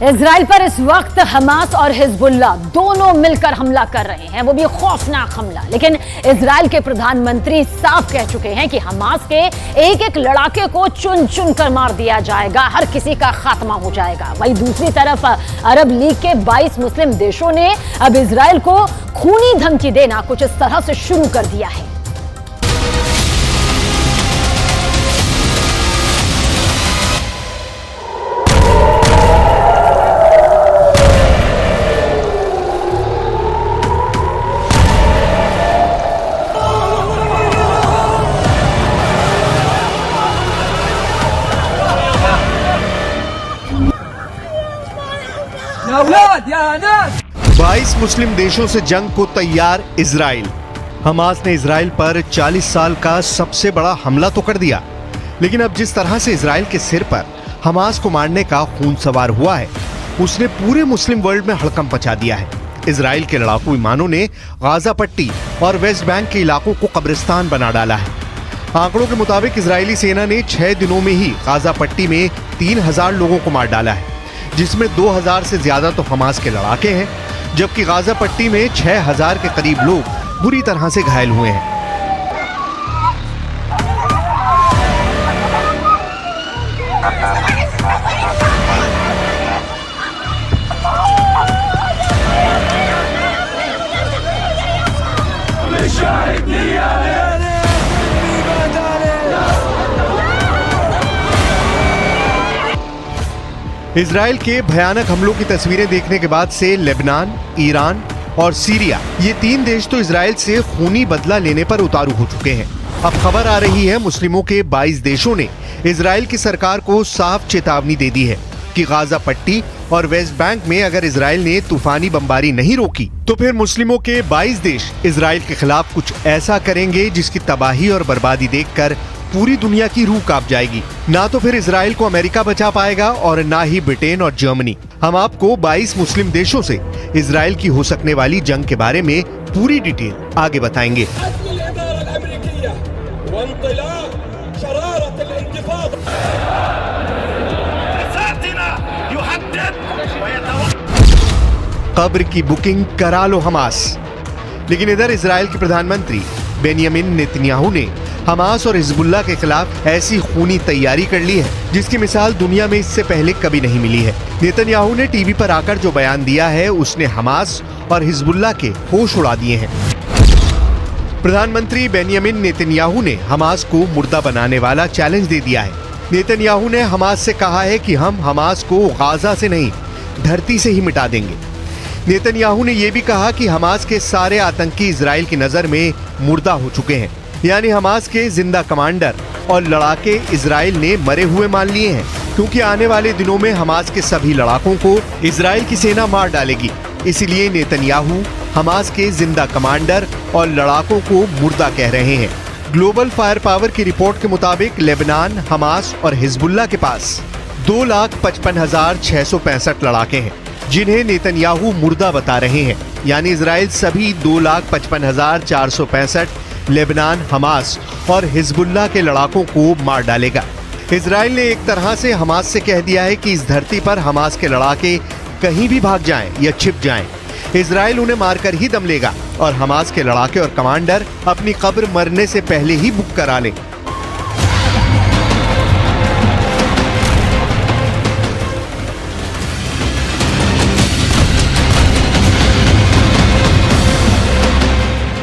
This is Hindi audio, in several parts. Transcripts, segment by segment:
इजराइल पर इस वक्त हमास और हिजबुल्लाह दोनों मिलकर हमला कर रहे हैं, वो भी खौफनाक हमला। लेकिन इजराइल के प्रधानमंत्री साफ कह चुके हैं कि हमास के एक एक लड़ाके को चुन चुन कर मार दिया जाएगा, हर किसी का खात्मा हो जाएगा। वहीं दूसरी तरफ अरब लीग के 22 मुस्लिम देशों ने अब इजराइल को खूनी धमकी देना कुछ इस तरह से शुरू कर दिया है। या औलाद या अनास 22 मुस्लिम देशों से जंग को तैयार इजराइल। हमास ने इजराइल पर 40 साल का सबसे बड़ा हमला तो कर दिया, लेकिन अब जिस तरह से इजराइल के सिर पर हमास को मारने का खून सवार हुआ है, उसने पूरे मुस्लिम वर्ल्ड में हड़कंप मचा दिया है। इजराइल के लड़ाकू विमानों ने गाजा पट्टी और वेस्ट बैंक के इलाकों को कब्रिस्तान बना डाला है। आंकड़ों के मुताबिक इजरायली सेना ने 6 दिनों में ही गाजा पट्टी में 3000 लोगों को मार डाला है, जिसमें 2000 से ज्यादा तो हमास के लड़ाके हैं, जबकि गाजा पट्टी में 6000 के करीब लोग बुरी तरह से घायल हुए हैं। इजराइल के भयानक हमलों की तस्वीरें देखने के बाद से लेबनान, ईरान और सीरिया, ये 3 देश तो इजराइल से खूनी बदला लेने पर उतारू हो चुके हैं। अब खबर आ रही है मुस्लिमों के 22 देशों ने इजराइल की सरकार को साफ चेतावनी दे दी है कि गाजा पट्टी और वेस्ट बैंक में अगर इजराइल ने तूफानी बमबारी नहीं रोकी तो फिर मुस्लिमों के 22 देश इजराइल के खिलाफ कुछ ऐसा करेंगे जिसकी तबाही और बर्बादी देखकर पूरी दुनिया की रूह कांप जाएगी। ना तो फिर इजराइल को अमेरिका बचा पाएगा और ना ही ब्रिटेन और जर्मनी। हम आपको 22 मुस्लिम देशों से इजराइल की हो सकने वाली जंग के बारे में पूरी डिटेल आगे बताएंगे। कब्र की बुकिंग करा लो हमास। लेकिन इधर इजराइल के प्रधानमंत्री बेनियामिन नेतन्याहू ने हमास और हिजबुल्लाह के खिलाफ ऐसी खूनी तैयारी कर ली है जिसकी मिसाल दुनिया में इससे पहले कभी नहीं मिली है। नेतन्याहू ने टीवी पर आकर जो बयान दिया है, उसने हमास और हिजबुल्लाह के होश उड़ा दिए हैं। प्रधानमंत्री बेनियामिन नेतन्याहू ने हमास को मुर्दा बनाने वाला चैलेंज दे दिया है। नेतन्याहू ने हमास से कहा है कि हम हमास को गाजा से नहीं, धरती से ही मिटा देंगे। नेतन्याहू ने यह भी कहा कि हमास के सारे आतंकी इजराइल की नजर में मुर्दा हो चुके हैं, यानी हमास के जिंदा कमांडर और लड़ाके इजराइल ने मरे हुए मान लिए हैं, क्योंकि आने वाले दिनों में हमास के सभी लड़ाकों को इजराइल की सेना मार डालेगी। इसीलिए नेतन्याहू हमास के जिंदा कमांडर और लड़ाकों को मुर्दा कह रहे हैं। ग्लोबल फायर पावर की रिपोर्ट के मुताबिक लेबनान, हमास और हिजबुल्लाह के पास 2,55,665 लड़ाके हैं, जिन्हें नेतन्याहू मुर्दा बता रहे हैं। यानी इजराइल सभी 2,55,465 लेबनान, हमास और हिजबुल्लाह के लड़ाकों को मार डालेगा। इजराइल ने एक तरह से हमास से कह दिया है कि इस धरती पर हमास के लड़ाके कहीं भी भाग जाएं या छिप जाएं, इजराइल उन्हें मारकर ही दम लेगा और हमास के लड़ाके और कमांडर अपनी कब्र मरने से पहले ही बुक करा लें।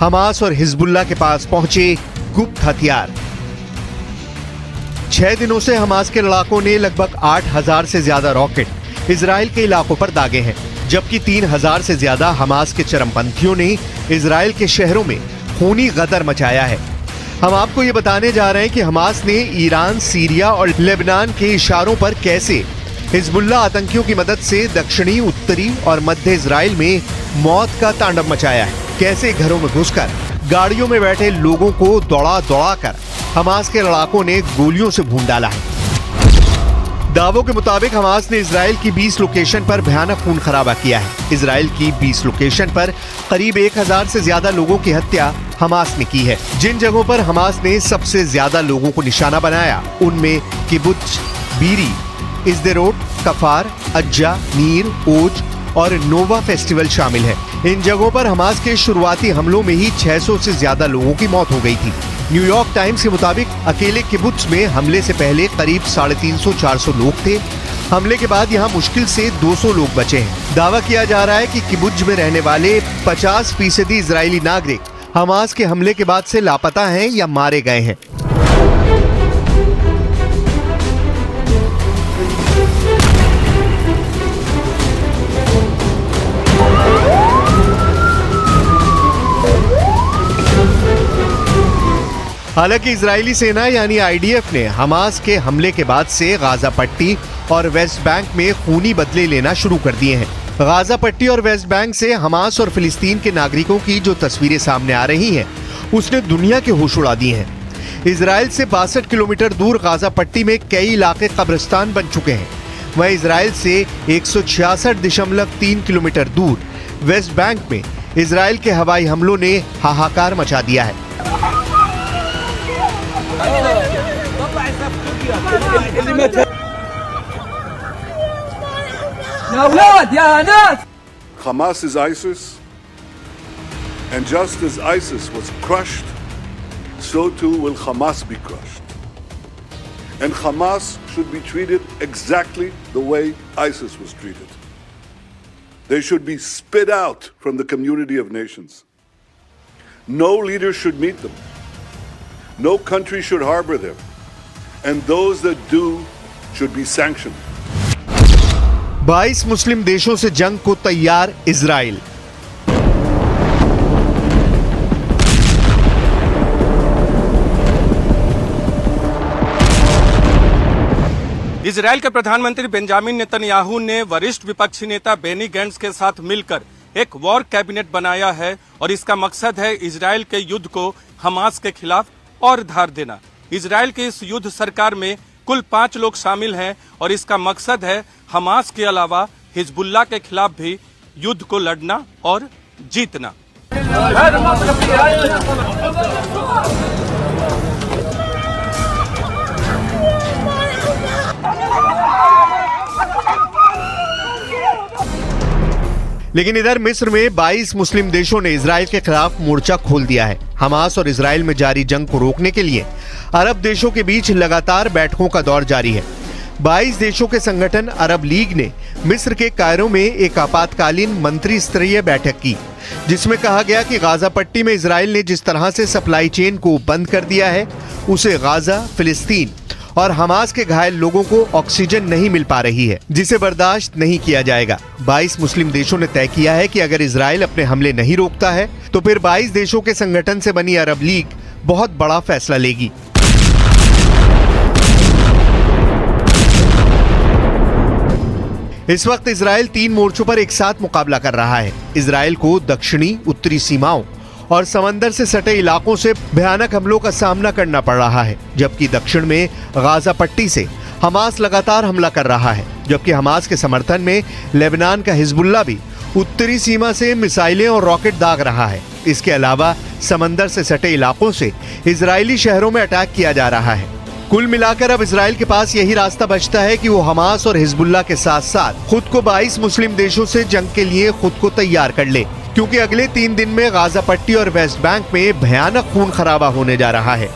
हमास और हिजबुल्लाह के पास पहुंचे गुप्त हथियार। 6 दिनों से हमास के लड़ाकों ने लगभग 8000 से ज्यादा रॉकेट इजराइल के इलाकों पर दागे हैं, जबकि 3000 से ज्यादा हमास के चरमपंथियों ने इजराइल के शहरों में खूनी गदर मचाया है। हम आपको ये बताने जा रहे हैं कि हमास ने ईरान, सीरिया और लेबनान के इशारों पर कैसे हिजबुल्लाह आतंकियों की मदद से दक्षिणी, उत्तरी और मध्य इजराइल में मौत का तांडव मचाया है। कैसे घरों में घुसकर गाड़ियों में बैठे लोगों को दौड़ा दौड़ा कर हमास के लड़ाकों ने गोलियों से भून डाला है। दावों के मुताबिक हमास ने इजराइल की 20 लोकेशन पर भयानक खून खराबा किया है। इजराइल की 20 लोकेशन पर करीब 1000 से ज्यादा लोगों की हत्या हमास ने की है। जिन जगहों पर हमास ने सबसे ज्यादा लोगों को निशाना बनाया उनमें किबुत्ज, बीरी, इस्देरोट, कफार, अज्जा, नीर, ओज और नोवा फेस्टिवल शामिल है। इन जगहों पर हमास के शुरुआती हमलों में ही 600 से ज्यादा लोगों की मौत हो गई थी। न्यूयॉर्क टाइम्स के मुताबिक अकेले किबुत्ज में हमले से पहले करीब 350-400 लोग थे। हमले के बाद यहां मुश्किल से 200 लोग बचे हैं। दावा किया जा रहा है कि किबुत्ज में रहने वाले 50% इजरायली नागरिक हमास के हमले के बाद से लापता हैं या मारे गए हैं। हालांकि इजरायली सेना यानी आईडीएफ ने हमास के हमले के बाद से गाजा पट्टी और वेस्ट बैंक में खूनी बदले लेना शुरू कर दिए हैं। गाजा पट्टी और वेस्ट बैंक से हमास और फिलिस्तीन के नागरिकों की जो तस्वीरें सामने आ रही हैं, उसने दुनिया के होश उड़ा दिए हैं। इजराइल से 62 किलोमीटर दूर गाजा पट्टी में कई इलाके कब्रिस्तान बन चुके हैं। वहीं इजराइल से 166.3 किलोमीटर दूर वेस्ट बैंक में इजराइल के हवाई हमलों ने हाहाकार मचा दिया है। Hamas is ISIS, and just as ISIS was crushed, so too will Hamas be crushed. And Hamas should be treated exactly the way ISIS was treated. They should be spit out from the community of nations. No leader should meet them. No country should harbor them. And those that do should be sanctioned. 22 मुस्लिम देशों से जंग को तैयार इजराइल। इजराइल के प्रधानमंत्री बेंजामिन नेतन्याहू ने वरिष्ठ विपक्षी नेता बेनी गैंट्स के साथ मिलकर एक वॉर कैबिनेट बनाया है और इसका मकसद है इजराइल के युद्ध को हमास के खिलाफ और धार देना। इजराइल के इस युद्ध सरकार में कुल 5 लोग शामिल हैं और इसका मकसद है हमास के अलावा हिजबुल्लाह के खिलाफ भी युद्ध को लड़ना और जीतना। लेकिन इधर मिस्र में 22 मुस्लिम देशों ने इजराइल के खिलाफ मोर्चा खोल दिया है। हमास और इजराइल में जारी जंग को रोकने के लिए अरब देशों के बीच लगातार बैठकों का दौर जारी है। 22 देशों के संगठन अरब लीग ने मिस्र के कायरो में एक आपातकालीन मंत्री स्तरीय बैठक की, जिसमें कहा गया कि गाजा पट्टी में इजराइल ने जिस तरह से सप्लाई चेन को बंद कर दिया है, उसे गाजा, फिलिस्तीन और हमास के घायल लोगों को ऑक्सीजन नहीं मिल पा रही है, जिसे बर्दाश्त नहीं किया जाएगा। 22 मुस्लिम देशों ने तय किया है कि अगर इजराइल अपने हमले नहीं रोकता है तो फिर 22 देशों के संगठन से बनी अरब लीग बहुत बड़ा फैसला लेगी। इस वक्त इजराइल 3 मोर्चों पर एक साथ मुकाबला कर रहा है। इजराइल को दक्षिणी, उत्तरी सीमाओं और समंदर से सटे इलाकों से भयानक हमलों का सामना करना पड़ रहा है, जबकि दक्षिण में गाजा पट्टी से हमास लगातार हमला कर रहा है, जबकि हमास के समर्थन में लेबनान का हिजबुल्लाह भी उत्तरी सीमा से मिसाइलें और रॉकेट दाग रहा है। इसके अलावा समंदर से सटे इलाकों से इजरायली शहरों में अटैक किया जा रहा है। कुल मिलाकर अब इजराइल के पास यही रास्ता बचता है कि वो हमास और हिजबुल्लाह के साथ साथ खुद को 22 मुस्लिम देशों से जंग के लिए खुद को तैयार कर ले, क्योंकि अगले 3 दिन में गाजा पट्टी और वेस्ट बैंक में भयानक खून खराबा होने जा रहा है।